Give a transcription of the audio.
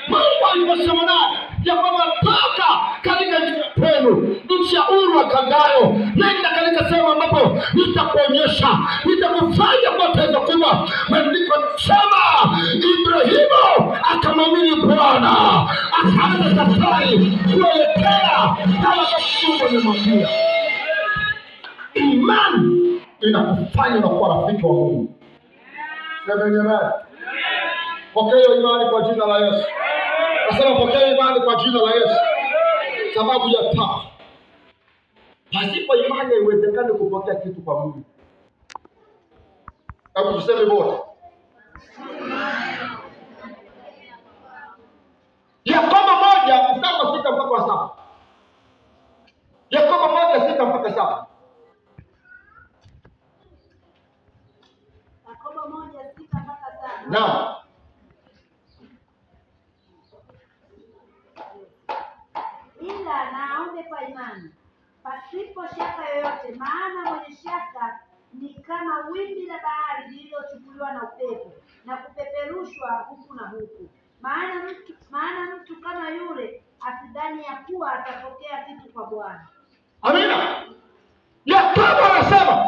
Mungu aliposema naye ya kwamba toka katika nchi kwenu, nchi ya Uru wa Kaldayo, nenda katika sehemu ambapo nitakuonyesha, nitakufanya kwa taifa kubwa. Maandiko yanasema Ibrahimu akamwamini Bwana, akaanza safari kuelekea kama Mungu amemwambia. Imani inakufanya unakuwa rafiki wa Mungu. Sema amen. Pokea imani kwa jina la Yesu. Nasema pokea imani kwa jina la Yesu. Sababu ya tatu, pasipo imani haiwezekani kupokea kitu kwa Mungu. Hebu tuseme wote. Yakobo 1:6-7. Yakobo 1:6-7. Yakobo 1:6-7. Naam. Ila naombe kwa imani, pasipo shaka yoyote, maana mwenye shaka ni kama wimbi la bahari lililochukuliwa na upepo na kupeperushwa huku na huku. Maana mtu kama yule asidhani ya kuwa atapokea kitu kwa Bwana. Amina. Yakobo anasema